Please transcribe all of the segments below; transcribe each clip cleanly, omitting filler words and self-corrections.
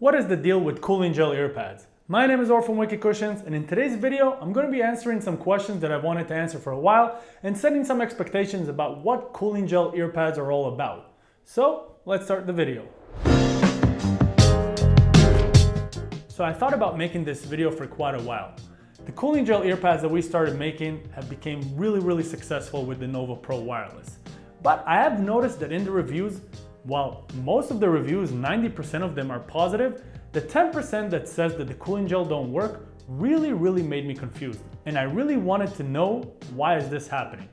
What is the deal with Cooling Gel Earpads? My name is Or from Wiki Cushions, and in today's video, I'm going to be answering some questions that I've wanted to answer for a while and setting some expectations about what Cooling Gel Earpads are all about. So let's start the video. So I thought about making this video for quite a while. The Cooling Gel Earpads that we started making have become really successful with the Nova Pro wireless. But I have noticed that in the reviews, while most of the reviews, 90% of them are positive, the 10% that says that the cooling gel don't work really made me confused. And I really wanted to know, why is this happening?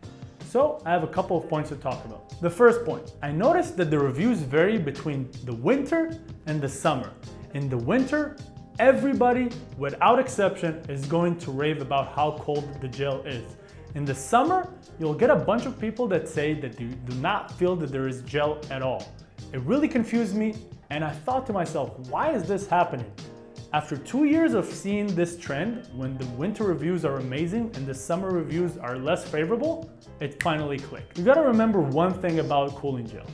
So I have a couple of points to talk about. The first point, I noticed that the reviews vary between the winter and the summer. In the winter, everybody, without exception, is going to rave about how cold the gel is. In the summer, you'll get a bunch of people that say that you do not feel that there is gel at all. It really confused me, and I thought to myself, why is this happening? After 2 years of seeing this trend, when the winter reviews are amazing and the summer reviews are less favorable, it finally clicked. You gotta remember one thing about cooling gel.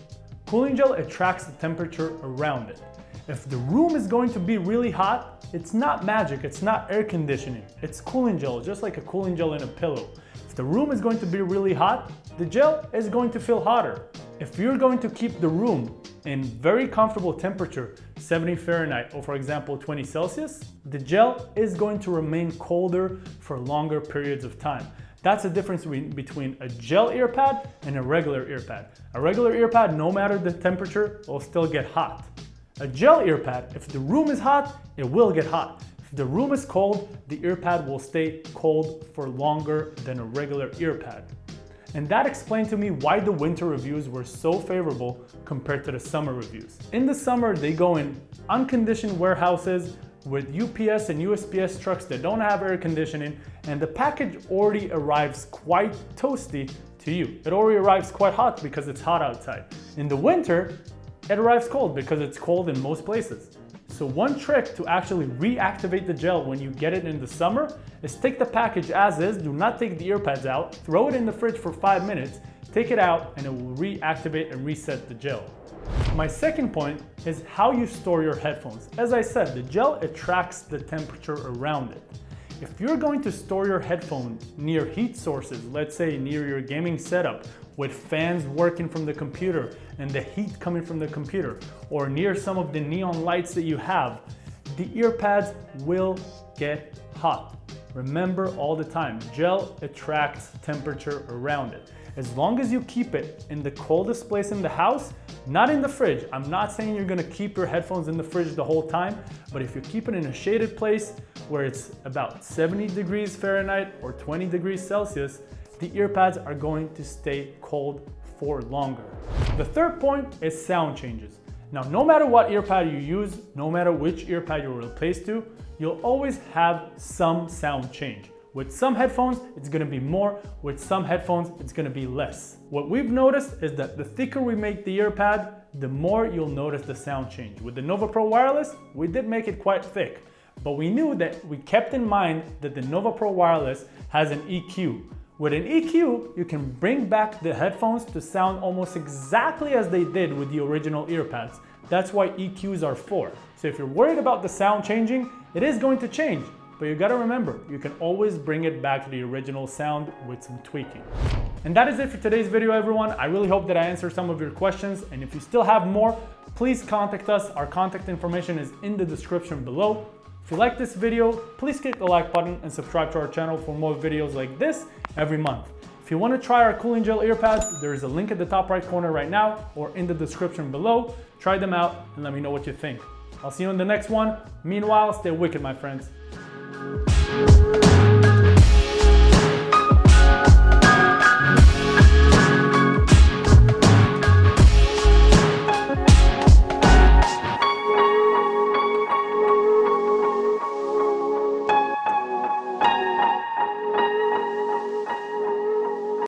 Cooling gel attracts the temperature around it. If the room is going to be really hot, it's not magic, it's not air conditioning. It's cooling gel, just like a cooling gel in a pillow. If the room is going to be really hot, the gel is going to feel hotter. If you're going to keep the room in very comfortable temperature, 70 Fahrenheit or for example 20 Celsius, the gel is going to remain colder for longer periods of time. That's the difference between a gel earpad and a regular earpad. A regular earpad, no matter the temperature, will still get hot. A gel earpad, if the room is hot, it will get hot. If the room is cold, the earpad will stay cold for longer than a regular earpad. And that explained to me why the winter reviews were so favorable compared to the summer reviews. In the summer, they go in unconditioned warehouses with UPS and USPS trucks that don't have air conditioning, and the package already arrives quite toasty to you. It already arrives quite hot because it's hot outside. In the winter, it arrives cold because it's cold in most places. So one trick to actually reactivate the gel when you get it in the summer is take the package as is, do not take the earpads out, throw it in the fridge for 5 minutes, take it out, and it will reactivate and reset the gel. My second point is how you store your headphones. As I said, the gel attracts the temperature around it. If you're going to store your headphone near heat sources, let's say near your gaming setup, with fans working from the computer and the heat coming from the computer, or near some of the neon lights that you have, the earpads will get hot. Remember all the time, gel attracts temperature around it. As long as you keep it in the coldest place in the house, not in the fridge. I'm not saying you're gonna keep your headphones in the fridge the whole time, but if you keep it in a shaded place where it's about 70 degrees Fahrenheit or 20 degrees Celsius, the earpads are going to stay cold for longer. The third point is sound changes. Now, no matter what earpad you use, no matter which earpad you replace to, you'll always have some sound change. With some headphones, it's gonna be more. With some headphones, it's gonna be less. What we've noticed is that the thicker we make the earpad, the more you'll notice the sound change. With the Nova Pro wireless, we did make it quite thick, but we knew that we kept in mind that the Nova Pro wireless has an EQ. With an EQ, you can bring back the headphones to sound almost exactly as they did with the original earpads. That's why EQs are for. So if you're worried about the sound changing, it is going to change. But you gotta remember, you can always bring it back to the original sound with some tweaking. And that is it for today's video, everyone. I really hope that I answered some of your questions. And if you still have more, please contact us. Our contact information is in the description below. If you like this video, please click the like button and subscribe to our channel for more videos like this every month. If you want to try our Cooling Gel Earpads, there is a link at the top right corner right now or in the description below. Try them out and let me know what you think. I'll see you in the next one. Meanwhile, stay wicked, my friends.